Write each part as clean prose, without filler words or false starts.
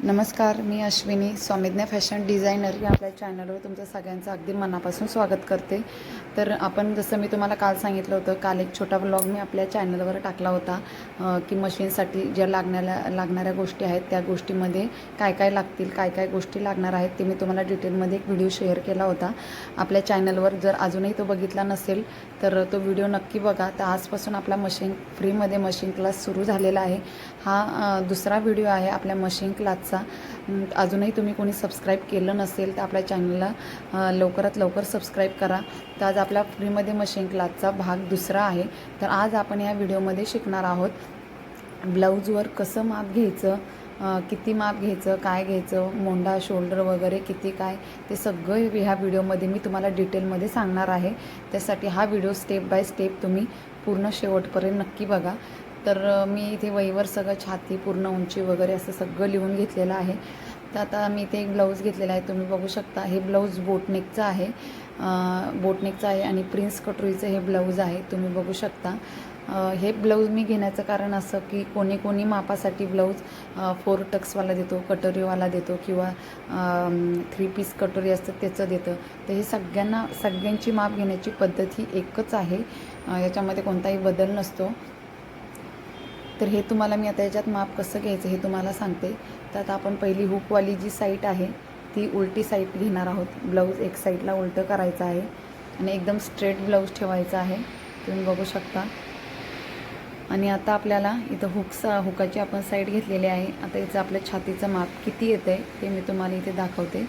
नमस्कार, मी Ashwini स्वामिज्ञा fashion designer या आपल्या चॅनलवर तुमचं सगळ्यांचं अगदी मनापासून स्वागत करते। तर आपण जसं मी तुम्हाला काल सांगितलं होतं, काल एक छोटा व्लॉग मी आपल्या चॅनलवर टाकला होता की मशीनसाठी ज्या लागणाऱ्या गोष्टी आहेत त्या गोष्टीमध्ये काय काय लागतील, काय काय गोष्टी लागणार आहेत ते मी तुम्हाला डिटेलमध्ये एक व्हिडिओ शेअर केला होता आपल्या चॅनलवर। जर अजूनही तो बघितला नसेल तर तो व्हिडिओ नक्की बघा। तर आजपासून आपला फ्रीमध्ये मशीन क्लास सुरू झालेला आहे। हा दुसरा व्हिडिओ आहे आपल्या मशीन क्लासचा। अजूनही तुम्ही कोणी सबस्क्राईब केलं नसेल तर आपल्या चॅनलला लवकरात लवकर सबस्क्राईब करा। तर आज आपला फ्रीमध्ये मशीन क्लासचा भाग दुसरा आहे। तर आज आपण या व्हिडिओमध्ये शिकणार आहोत ब्लाऊजवर कसं माप घ्यायचं, किती माप घ्यायचं, काय घ्यायचं, मोंडा शोल्डर वगैरे किती काय ते सगळं ह्या व्हिडिओमध्ये मी तुम्हाला डिटेलमध्ये सांगणार आहे। त्यासाठी हा व्हिडिओ स्टेप बाय स्टेप तुम्ही पूर्ण शेवटपर्यंत नक्की बघा। तर मी इथे वहीवर सगळं छाती, पूर्ण उंची वगैरे असं सगळं लिहून घेतलेलं आहे। तर आता मी इथे एक ब्लाऊज घेतलेला आहे, तुम्ही बघू शकता। हे ब्लाऊज बोटनेकचं आहे, आणि प्रिन्स कटोरीचं हे ब्लाऊज आहे, तुम्ही बघू शकता। हे ब्लाऊज मी घेण्याचं कारण असं की कोणी मापासाठी ब्लाऊज 4 टक्सवाला देतो, कटोरीवाला देतो किंवा 3 पीस कटोरी असतं त्याचं देतं। तर हे सगळ्यांची माप घेण्याची पद्धत ही एकच आहे, याच्यामध्ये कोणताही बदल नसतो। तर हे तुम्हाला मी आता याच्यात माप कसं घ्यायचं हे तुम्हाला सांगते। तर आता आपण पहिली हुकवाली जी साईड आहे ती उलटी साईड घेणार आहोत। ब्लाऊज एक साईडला उलटं करायचं आहे आणि एकदम स्ट्रेट ब्लाऊज ठेवायचा आहे, तुम्ही बघू शकता। आणि आता आपल्याला इथं हुकाची आपण साईड घेतलेली आहे। आता याचं आपल्या छातीचं माप किती येतं आहे ते मी तुम्हाला इथे दाखवते।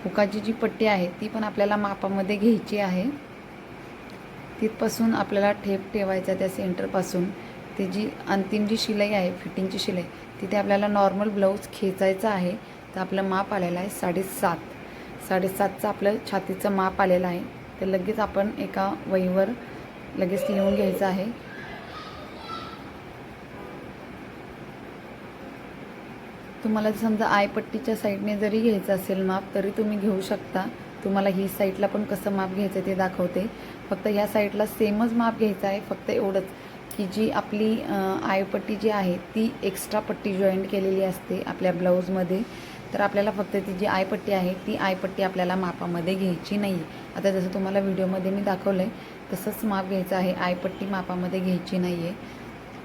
हुकाची जी पट्टी आहे ती पण आपल्याला मापामध्ये घ्यायची आहे। तिथपासून आपल्याला ठेप ठेवायचा, त्या सेंटरपासून ती जी अंतिम जी शिलाई आहे, फिटिंगची शिलाई, तिथे आपल्याला नॉर्मल ब्लाऊज खेचायचा आहे। तर आपलं माप आलेलं आहे 7.5चं आपलं छातीचं माप आलेलं आहे। तर लगेच आपण एका वहीवर लगेच लिहून घ्यायचं आहे। तुम्हाला समजा आयपट्टीच्या साईडने जरी घ्यायचं असेल माप तरी तुम्ही घेऊ शकता। तुम्हाला ही साईडला पण कसं माप घ्यायचं ते दाखवते। फक्त ह्या साईडला सेमच माप घ्यायचं आहे, फक्त एवढंच की जी आपली आयपट्टी जी आहे ती एक्स्ट्रा पट्टी जॉईंट केलेली असते आपल्या ब्लाऊजमध्ये। तर आपल्याला फक्त ती जी आयपट्टी आहे ती आयपट्टी आपल्याला मापामध्ये घ्यायची नाही। आता जसं तुम्हाला व्हिडिओमध्ये मी दाखवलं आहे तसंच माप घ्यायचं आहे, आयपट्टी मापामध्ये घ्यायची नाही आहे।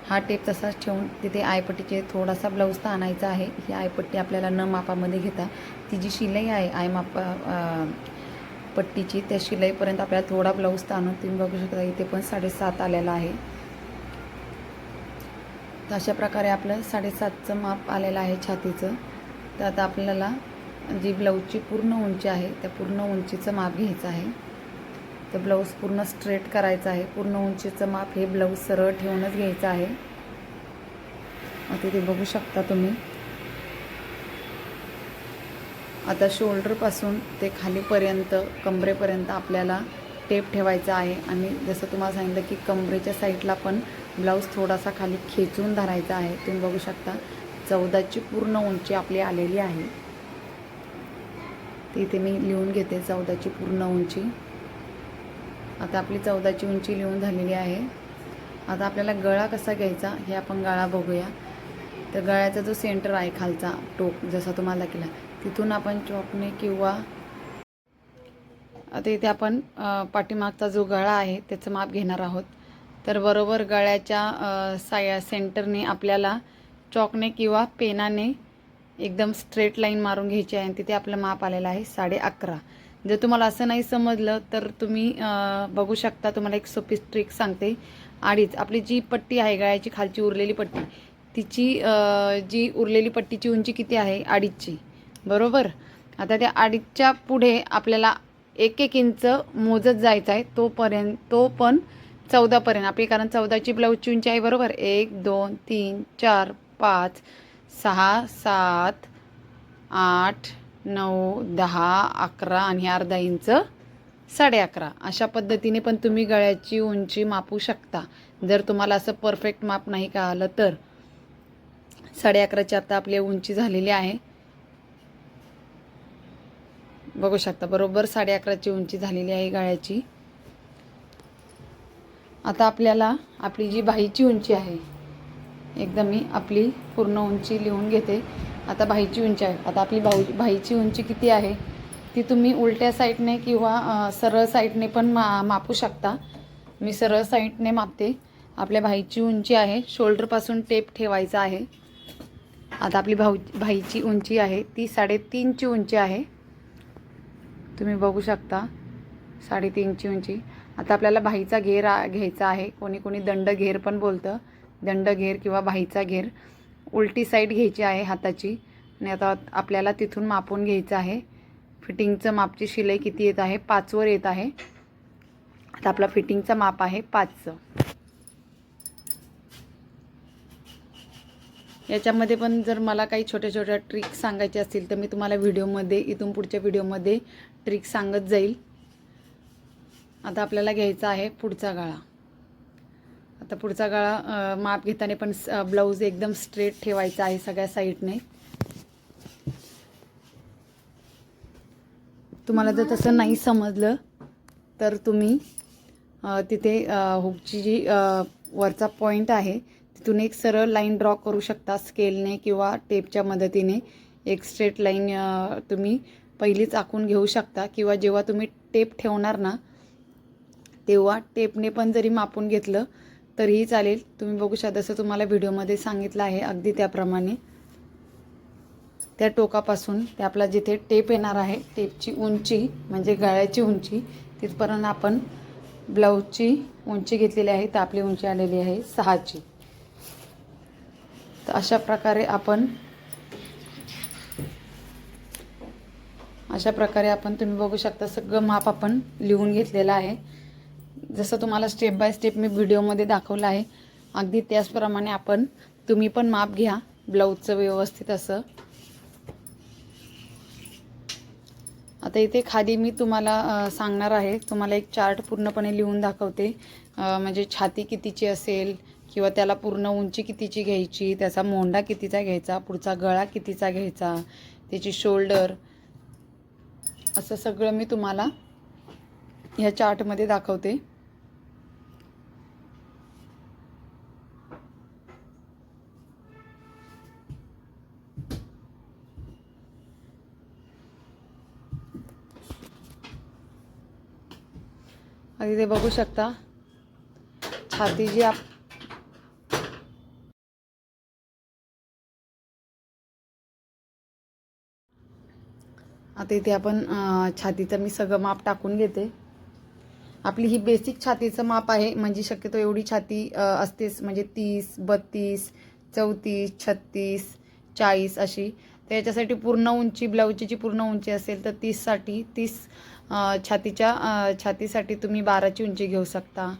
हा टेप तसाच ठेवून तिथे आयपट्टीचे थोडासा ब्लाऊज तर आणायचा आहे। ही आयपट्टी आपल्याला न मापामध्ये घेता ती जी शिलाई आहे पट्टीची त्या शिलाईपर्यंत आपल्याला थोडा ब्लाऊज तर आणून, तुम्ही बघू शकता इथे पण 7.5 आलेला आहे। तर अशा प्रकारे आपलं 7.5चं माप आलेलं आहे छातीचं। तर आता आपल्याला जी ब्लाऊजची पूर्ण उंची आहे त्या पूर्ण उंचीचं माप घ्यायचं आहे। तर ब्लाऊज पूर्ण स्ट्रेट करायचं आहे, पूर्ण उंचीचं माप हे ब्लाऊज सरळ ठेवूनच घ्यायचं आहे। आता ते बघू शकता तुम्ही। आता शोल्डरपासून ते खालीपर्यंत कमरेपर्यंत आपल्याला टेप ठेवायचा आहे। आणि जसं तुम्हाला सांगितलं की कमरेच्या साईडला पण ब्लाऊज थोडासा खाली खेचून धरायचा आहे, तुम्ही बघू शकता। 14ची पूर्ण उंची आपली आलेली आहे, ती इथे मी लिहून घेते 14ची पूर्ण उंची। आता आपली 14ची उंची लिहून झालेली आहे। आता आपल्याला गळा कसा घ्यायचा हे आपण गळा बघूया। तर गळ्याचा जो सेंटर आहे खालचा टोक जसा तुम्हाला दाखवला तिथून आपण चॉकने किंवा आता इथे आपण पाठीमागचा जो गळा आहे त्याचं माप घेणार आहोत। तर बरोबर गळ्याच्या सेंटरने आपल्याला चॉकने किंवा पेनाने एकदम स्ट्रेट लाईन मारून घ्यायची आहे। आणि तिथे आपलं माप आलेलं आहे 11.5। जर तुम्हाला असं नाही समजलं तर तुम्ही बघू शकता, तुम्हाला एक सोपी ट्रिक सांगते। आपली जी पट्टी आहे गळ्याची खालची उरलेली पट्टी, तिची जी उरलेली पट्टीची उंची किती आहे 2.5ची, बरोबर। आता त्या 2.5च्या पुढे आपल्याला 1-1 इंच मोजत जायचं आहे, तो पण 14पर्यंत आपली, कारण 14ची ब्लाऊजची उंची आहे, बरोबर। 1 2 3 4 5 6 7 8 9 10 11 आणि अर्धा इंच 11.5। अशा पद्धतीने पण तुम्ही गळ्याची उंची मापू शकता। जर तुम्हाला असं परफेक्ट माप नाही कळालं तर 11.5ची आता आपली उंची झालेली आहे, बघू शकता। बरोबर 11.5ची उंची झालेली आहे गळ्याची। आता आपल्याला आपली जी बाहीची उंची आहे एकदम मी आपली पूर्ण उंची लिहून घेते. आता बाहीची उंची आहे. आता आपली बाहीची उंची किती आहे ती तुम्ही उलट्या साईडने किंवा सरळ साईडने पण मापू शकता. मी सरळ साईडने मापते. आपल्या बाहीची उंची आहे, शोल्डरपासून टेप ठेवायचा आहे. आता आपली बाहीची उंची आहे ती 3.5ची उंची आहे. तुम्ही बघू शकता 3.5ची उंची. आता आपल्याला बाहीचा घेर घ्यायचा आहे. कोणी कोणी दंड घेर पण बोलतं. दंड घेर किंवा बाहीचा घेर उलटी साईड घ्यायची आहे हाताची. आणि आता आपल्याला तिथून मापून घ्यायचं आहे. फिटिंगचं मापची शिलाई किती येत आहे, 5वर येत आहे. आता आपला फिटिंगचा माप आहे 5चं. याच्यामध्ये पण जर मला काही छोट्या छोट्या ट्रिक्स सांगायचे असतील तर मी तुम्हाला व्हिडिओमध्ये, इथून पुढच्या व्हिडिओमध्ये ट्रिक सांगत जाईल. आता आपल्याला घ्यायचा आहे पुढचा गळा. आता पुढचा गळा माप घेताना पण ब्लाऊज एकदम स्ट्रेट ठेवायचा आहे सगळ्या साईडने. तुम्हाला जर तसं नाही समजलं तर तुम्ही तिथे हुकची जी वरचा पॉईंट आहे तिथून एक सरळ लाईन ड्रॉ करू शकता स्केलने किंवा टेपच्या मदतीने. एक स्ट्रेट लाईन तुम्ही पहिलीच आखून घेऊ शकता किंवा जेव्हा तुम्ही टेप ठेवणार ना तेव्हा टेपने पण जरी मापून घेतलं तरीही चालेल. तुम्ही बघू शकता जसं तुम्हाला व्हिडिओमध्ये सांगितलं आहे अगदी त्याप्रमाणे. त्या टोकापासून ते आपला जिथे टेप येणार आहे टेपची उंची म्हणजे गळ्याची उंची तिथपर्यंत आपण ब्लाऊजची उंची घेतलेली आहे. तर आपली उंची आलेली आहे 6ची. तर अशा प्रकारे आपण तुम्ही बघू शकता सगळं माप आपण लिहून घेतलेलं आहे. जसं तुम्हाला स्टेप बाय स्टेप मी व्हिडिओमध्ये दाखवलं आहे अगदी त्याचप्रमाणे तुम्ही पण माप घ्या ब्लाऊजचं व्यवस्थित असं. आता इथे खाली मी तुम्हाला सांगणार आहे, तुम्हाला एक चार्ट पूर्णपणे लिहून दाखवते. म्हणजे छाती कितीची असेल किंवा त्याला पूर्ण उंची कितीची घ्यायची, त्याचा मोंढा कितीचा घ्यायचा, पुढचा गळा कितीचा घ्यायचा, त्याची शोल्डर, असं सगळं मी तुम्हाला ह्या चार्टमध्ये दाखवते. आणि ते बघू शकता छाती जी आता इथे आपण छातीचं मी सगळं माप टाकून घेते. आपली ही बेसिक छातीचं माप आहे. म्हणजे शक्यतो एवढी छाती असतेच, म्हणजे 30, 32, 34, 36, 40 अशी. तर याच्यासाठी पूर्ण उंची ब्लाऊजची जी पूर्ण उंची असेल तर 30 छातीसाठी तुम्ही 12ची उंची घेऊ शकता.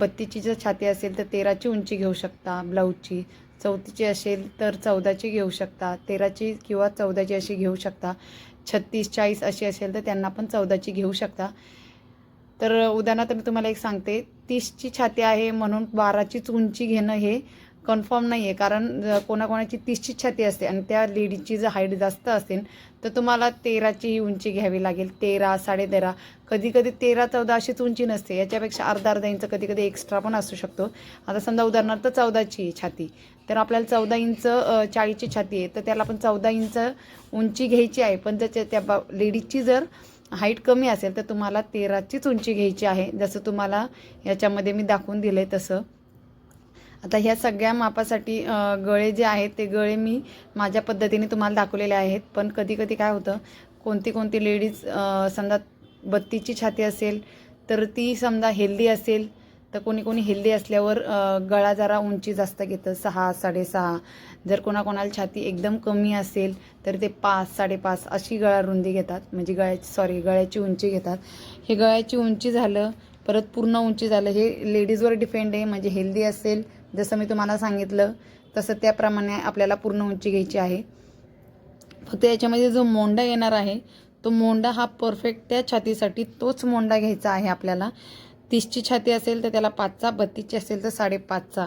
32ची जर छाती असेल तर 13ची उंची घेऊ शकता ब्लाऊजची. 34ची असेल तर 14ची घेऊ शकता. 13ची किंवा 14ची अशी घेऊ शकता. 36, 40 अशी असेल तर त्यांना पण 14ची घेऊ शकता. तर उदाहरणार्थ मी तुम्हाला एक सांगते, 30ची छाती आहे म्हणून 12चीच उंची घेणं हे कन्फर्म नाही आहे. कारण कोणाकोणाची 30ची छाती असते आणि त्या लेडीजची जर हाईट जास्त असेल तर तुम्हाला 13ची ही उंची घ्यावी लागेल. 13, 13.5, कधी कधी 13, 14 अशीच उंची नसते. याच्यापेक्षा अर्धा इंच कधी कधी एक्स्ट्रा पण असू शकतो. आता समजा उदाहरणार्थ 14ची छाती, तर आपल्याला 14 इंच 40ची छाती आहे तर त्याला आपण 14 इंच उंची घ्यायची आहे. पण जर त्या लेडीजची जर हाईट कमी असेल तर तुम्हाला 13चीच उंची घ्यायची आहे, जसं तुम्हाला याच्यामध्ये मी दाखवून दिलं आहे तसं. आता ह्या सगळ्या मापासाठी गळे जे आहेत ते गळे मी माझ्या पद्धतीने तुम्हाला दाखवलेले आहेत. पण कधी कधी काय होतं, कोणती लेडीज समजा 32ची छाती असेल तर ती समजा हेल्दी असेल तर कोणी हेल्दी असल्यावर गळा जरा उंची जास्त घेतं, 6, 6.5. जर कोणाला छाती एकदम कमी असेल तर ते 5, 5.5 अशी गळा रुंदी घेतात, म्हणजे गळ्याची उंची घेतात. हे गळ्याची उंची झालं, परत पूर्ण उंची झालं, हे लेडीजवर डिपेंड आहे. म्हणजे हेल्दी असेल जसं मी तुम्हाला सांगितलं तसं त्याप्रमाणे आपल्याला पूर्ण उंची घ्यायची आहे. फक्त याच्यामध्ये जो मोंढा येणार आहे तो मोंढा हा परफेक्ट त्या छातीसाठी तोच मोंढा घ्यायचा आहे आपल्याला. 30ची छाती असेल तर त्याला 5चा, 32ची असेल तर 5.5चा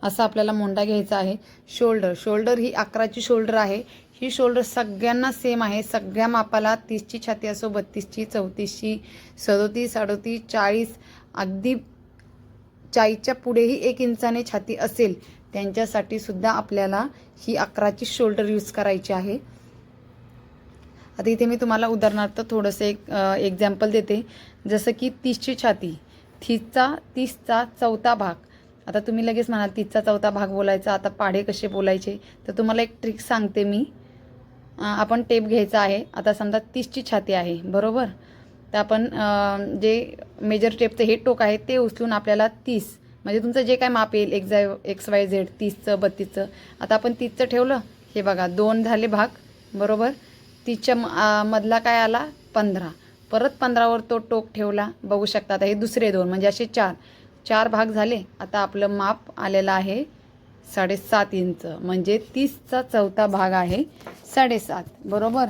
असा आपल्याला मोंढा घ्यायचा आहे. शोल्डर ही 11ची शोल्डर आहे. ही शोल्डर सगळ्यांना सेम आहे. सगळ्या मापाला 30ची छाती असो, 32ची, 34ची, 37, 38, 40, अगदी 40च्या पुढेही 1 इंचाने छाती असेल त्यांच्यासाठी सुद्धा आपल्याला ही 11ची शोल्डर यूज करायची आहे. आता इथे मी तुम्हाला उदाहरणार्थ थोडंसं एक एक्झाम्पल देते. जसं की 30ची छाती, 30चा चौथा भाग. आता तुम्ही लगेच म्हणाल 30चा चौथा भाग बोलायचा, आता पाढे कसे बोलायचे? तर तुम्हाला एक ट्रिक सांगते मी. आपण टेप घ्यायचा आहे. आता समजा 30ची छाती आहे, बरोबर? तर आपण जे मेजर टेपचं हे टोक आहे ते उचलून आपल्याला 30 म्हणजे तुमचं जे काय माप येईल XYZ 30चं 32चं. आता आपण 30चं ठेवलं, हे बघा 2 झाले भाग, बरोबर? 30च्या मधला काय आला 15, परत 15वर तो टोक ठेवला, बघू शकता. आता हे दुसरे 2 म्हणजे असे 4 भाग झाले. आता आपलं माप आलेलं आहे 7.5 इंच, म्हणजे 30चा चौथा भाग आहे 7.5, बरोबर?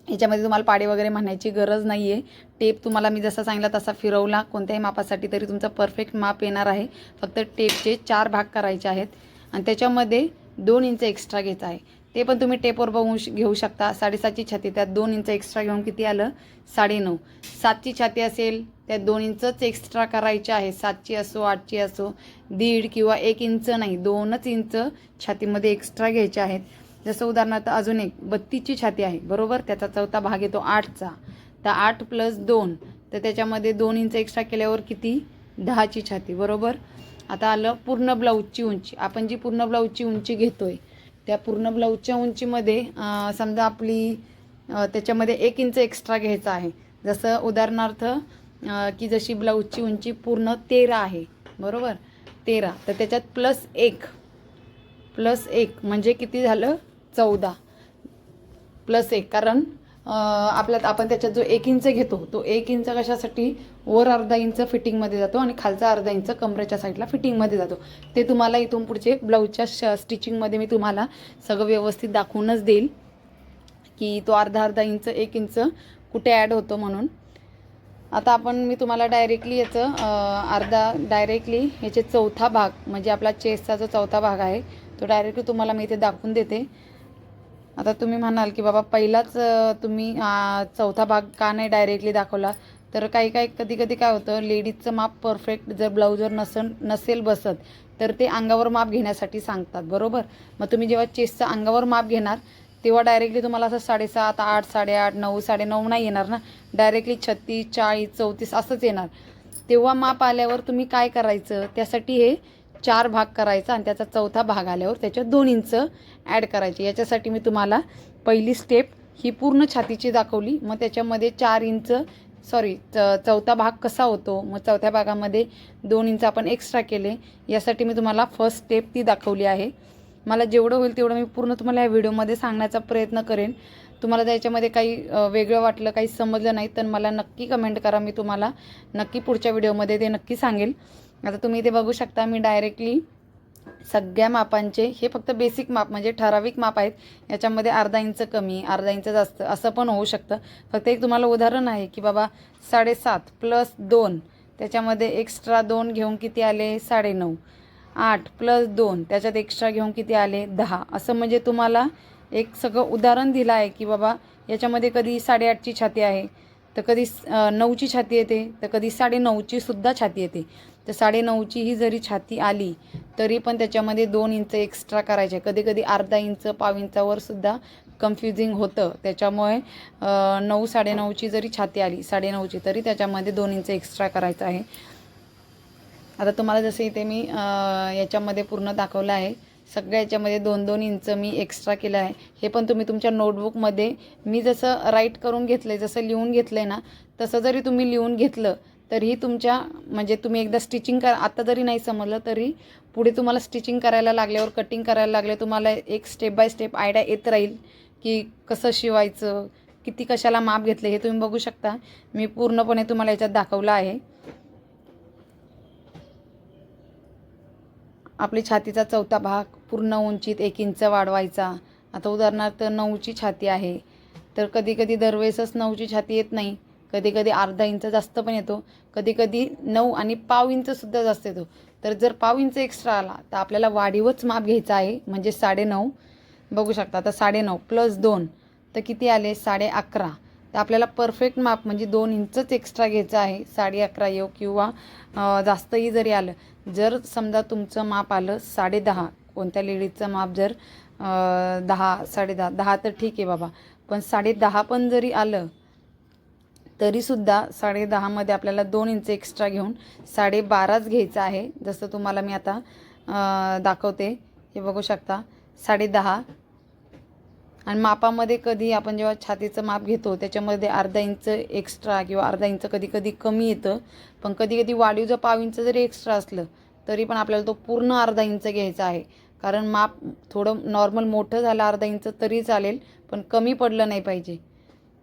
याच्यामध्ये तुम्हाला पाडे वगैरे म्हणायची गरज नाही आहे. टेप तुम्हाला मी जसा सांगितला तसा फिरवला कोणत्याही मापासाठी तरी तुमचा परफेक्ट माप येणार आहे. फक्त टेपचे 4 भाग करायचे आहेत आणि त्याच्यामध्ये 2 इंच एक्स्ट्रा घ्यायचं आहे. ते पण तुम्ही टेपवर बघून घेऊ शकता. 7.5ची छाती, त्यात 2 इंच एक्स्ट्रा घेऊन किती आलं 9.5. 7ची छाती असेल त्यात 2 इंचच एक्स्ट्रा करायचे आहे. 7ची असो 8ची असो, 1.5 किंवा 1 इंच नाही, 2च इंच छातीमध्ये एक्स्ट्रा घ्यायचे आहेत. जसं उदाहरणार्थ अजून एक 32ची छाती आहे, बरोबर? त्याचा चौथा भाग येतो 8चा. तर 8 + 2, तर त्याच्यामध्ये 2 इंच एक्स्ट्रा केल्यावर किती 10ची छाती, बरोबर? आता आलं पूर्ण ब्लाऊजची उंची. आपण जी पूर्ण ब्लाऊजची उंची घेतोय त्या पूर्ण ब्लाऊजच्या उंचीमध्ये समजा आपली त्याच्यामध्ये 1 इंच एक्स्ट्रा घ्यायचा आहे. जसं उदाहरणार्थ की जशी ब्लाऊजची उंची पूर्ण 13 आहे, बरोबर? 13, तर त्याच्यात +1 म्हणजे किती झालं 14 +1. कारण आपल्यात आपण त्याच्यात जो 1 इंच घेतो तो 1 इंच कशासाठी, वर अर्धा इंच फिटिंगमध्ये जातो आणि खालचा अर्धा इंच कमरेच्या साईडला फिटिंगमध्ये जातो. ते तुम्हाला इथून पुढचे ब्लाऊजच्या स्टिचिंगमध्ये मी तुम्हाला सगळं व्यवस्थित दाखवूनच देईल की तो अर्धा इंच 1 इंच कुठे ॲड होतो म्हणून. आता मी तुम्हाला डायरेक्टली याचे चौथा भाग म्हणजे आपला चेस्टचा जो चौथा भाग आहे तो डायरेक्टली तुम्हाला मी इथे दाखवून देते. आता तुम्ही म्हणाल की बाबा पहिलाच तुम्ही चौथा भाग का नाही डायरेक्टली दाखवला? तर कधी काय होतं, लेडीजचं माप परफेक्ट जर ब्लाऊजवर नसेल बसत तर ते अंगावर माप घेण्यासाठी सांगतात, बरोबर? मग तुम्ही जेव्हा चेस्टचं अंगावर माप घेणार तेव्हा डायरेक्टली तुम्हाला असं 7.5, 8, 8.5, 9, 9.5 नाही येणार ना, डायरेक्टली 36, 40, 34 असंच येणार. तेव्हा माप आल्यावर तुम्ही काय करायचं, त्यासाठी हे 4 भाग करायचा आणि त्याचा चौथा भाग आल्यावर त्याच्यात 2 इंच ॲड करायचे. याच्यासाठी मी तुम्हाला पहिली स्टेप ही पूर्ण छातीची दाखवली. मग त्याच्यामध्ये 4 इंच चौथा भाग कसा होतो, मग चौथ्या भागामध्ये 2 इंच आपण एक्स्ट्रा केले. यासाठी मी तुम्हाला फर्स्ट स्टेप ती दाखवली आहे. मला जेवढं होईल तेवढं मी पूर्ण तुम्हाला या व्हिडिओमध्ये सांगण्याचा प्रयत्न करेन. तुम्हाला त्याच्यामध्ये काही वेगळं वाटलं, काही समजलं नाही तर मला नक्की कमेंट करा. मी तुम्हाला नक्की पुढच्या व्हिडिओमध्ये ते नक्की सांगेल. आता तुम्ही इथे बघू शकता मी डायरेक्टली सगळ्या मापांचे, हे फक्त बेसिक माप म्हणजे ठराविक माप आहेत. याच्यामध्ये अर्धा इंच कमी, अर्धा इंच जास्त असं पण होऊ शकतं. फक्त एक तुम्हाला उदाहरण आहे की बाबा 7.5 + 2 त्याच्यामध्ये एक्स्ट्रा 2 घेऊन किती आले 9.5. 8 + 2 त्याच्यात एक्स्ट्रा घेऊन किती आले 10. असं म्हणजे तुम्हाला एक सगळं उदाहरण दिलं आहे की बाबा याच्यामध्ये कधी 8.5ची छाती आहे तर कधी 9ची छाती येते, तर कधी 9.5ची सुद्धा छाती येते. तर 9.5ची ही जरी छाती आली तरी पण त्याच्यामध्ये 2 इंच एक्स्ट्रा करायचे. कधी अर्धा इंच, पाव इंचावर सुद्धा कन्फ्युजिंग होतं. त्याच्यामुळे 9, 9.5ची जरी छाती आली 9.5ची तरी त्याच्यामध्ये 2 इंच एक्स्ट्रा करायचं आहे. आता तुम्हाला जसं इथे मी याच्यामध्ये पूर्ण दाखवलं आहे, सगळ्या याच्यामध्ये 2-2 इंच मी एक्स्ट्रा केलं आहे. हे पण तुम्ही तुमच्या नोटबुकमध्ये मी जसं राईट करून घेतलं आहे, जसं लिहून घेतलं आहे ना, तसं जरी तुम्ही लिहून घेतलं तरीही तुमच्या म्हणजे तुम्ही एकदा स्टिचिंग आता जरी नाही समजलं तरी पुढे तुम्हाला स्टिचिंग करायला लागल्यावर, कटिंग करायला लागले तुम्हाला एक स्टेप बाय स्टेप आयडिया येत राहील की कसं शिवायचं, किती कशाला माप घेतलं हे तुम्ही बघू शकता. मी पूर्णपणे तुम्हाला याच्यात दाखवलं आहे. आपली छातीचा चौथा भाग पूर्ण उंचीत 1 इंच वाढवायचा. आता उदाहरणार्थ 9ची छाती आहे तर कधी दरवेळेसच 9ची छाती येत नाही, कधी अर्धा इंच जास्त पण येतो, कधी 9 आणि पाव इंचसुद्धा जास्त येतो. तर जर पाव इंच एक्स्ट्रा आला तर आपल्याला वाढीवच माप घ्यायचं आहे, म्हणजे 9.5. बघू शकता आता 9.5 + 2 तर किती आले 11.5. तर आपल्याला परफेक्ट माप म्हणजे 2 इंचच एक्स्ट्रा घ्यायचं आहे. 11.5 येऊ किंवा जास्तही जरी आलं, जर समजा तुमचं माप आलं 10.5, कोणत्या लेडीजचं माप जर 10, 10.5, 10 तर ठीक आहे बाबा, पण 10.5 पण जरी आलं तरीसुद्धा 10.5 मध्ये आपल्याला 2 इंच एक्स्ट्रा घेऊन 12.5च घ्यायचं आहे. जसं तुम्हाला मी आता दाखवते, हे बघू शकता 10.5. आणि मापामध्ये कधी आपण जेव्हा छातीचं माप घेतो त्याच्यामध्ये अर्धा इंच एक्स्ट्रा किंवा अर्धा इंच कधी कधी कमी येतं, पण कधी कधी वाढीव जर पाव इंच जरी एक्स्ट्रा असलं तरी पण आपल्याला तो पूर्ण अर्धा इंच घ्यायचा आहे. कारण माप थोडं नॉर्मल मोठं झालं अर्धा इंच तरी चालेल, पण कमी पडलं नाही पाहिजे.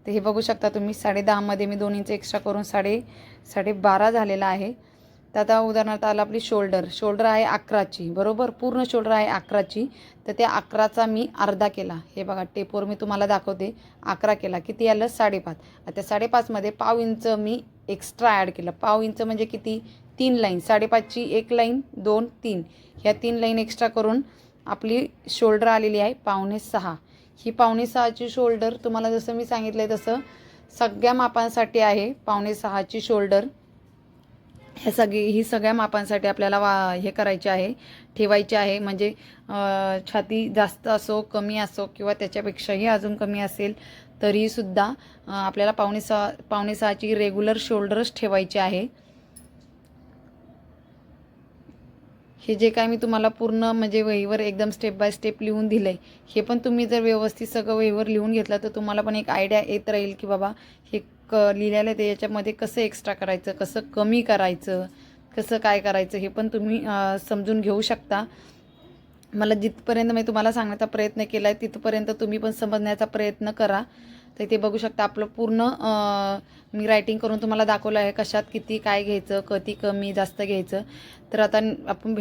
तर हे बघू शकता तुम्ही 10.5 मध्ये मी 2 इंच एक्स्ट्रा करून 12.5 झालेला आहे. तर आता उदाहरणार्थ आला आपली शोल्डर आहे 11ची, बरोबर, पूर्ण शोल्डर आहे 11ची. तर त्या 11चा मी अर्धा केला. हे बघा टेपवर मी तुम्हाला दाखवते, 11 केला, किती आलं 5.5. आता 5.5 मध्ये पाव इंच मी एक्स्ट्रा ॲड केलं. पाव इंच म्हणजे किती, 3 लाईन, 5.5ची 1 लाईन, 2, 3, ह्या 3 लाईन एक्स्ट्रा करून आपली शोल्डर आलेली आहे 5.25. ही 5.25ची शोल्डर तुम्हाला जसं मी सांगितलं तसं सगळ्या मापांसाठी आहे. 5.25ची शोल्डर ही सगळ्या मापांसाठी आपल्याला हे करायचे आहे, ठेवायचे आहे. म्हणजे छाती जास्त असो, कमी असो किंवा त्याच्यापेक्षाही अजून कमी असेल तरीसुद्धा आपल्याला 5.25ची रेग्युलर शोल्डरच ठेवायची आहे. हे जे काय मी तुम्हाला पूर्ण म्हणजे वहीवर एकदम स्टेप बाय स्टेप लिहून दिलं आहे, हे पण तुम्ही जर व्यवस्थित सगळं वहीवर लिहून घेतलं तर तुम्हाला पण एक आयडिया येत राहील की बाबा हे लिहिलेलं आहे याच्यामध्ये कसं एक्स्ट्रा करायचं, कसं कमी करायचं, कसं काय करायचं, हे पण तुम्ही समजून घेऊ शकता. मला जिथपर्यंत मी तुम्हाला सांगण्याचा प्रयत्न केला आहे तिथपर्यंत तुम्ही पण समजण्याचा प्रयत्न करा. तर इथे बघू शकता आपलं पूर्ण मी रायटिंग करून तुम्हाला दाखवलं आहे, कशात किती काय घ्यायचं, कधी कमी जास्त घ्यायचं. तर आता आपण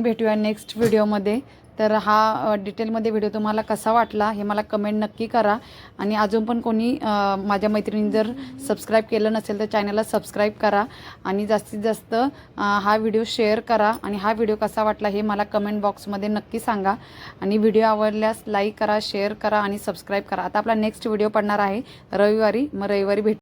भेटूया नेक्स्ट व्हिडिओमध्ये. तर हा डिटेलमध्ये व्हिडिओ तुम्हाला कसा वाटला हे मला कमेंट नक्की करा. आणि अजून पण कोणी माझ्या मैत्रिणी जर सबस्क्राईब केलं नसेल तर चॅनलला सबस्क्राईब करा आणि जास्तीत जास्त हा व्हिडिओ शेअर करा. आणि हा व्हिडिओ कसा वाटला हे मला कमेंट बॉक्समध्ये नक्की सांगा. आणि व्हिडिओ आवडल्यास लाईक करा, शेअर करा आणि सबस्क्राईब करा. आता आपला नेक्स्ट व्हिडिओ पडणार आहे रविवारी. मग रविवारी भेटू.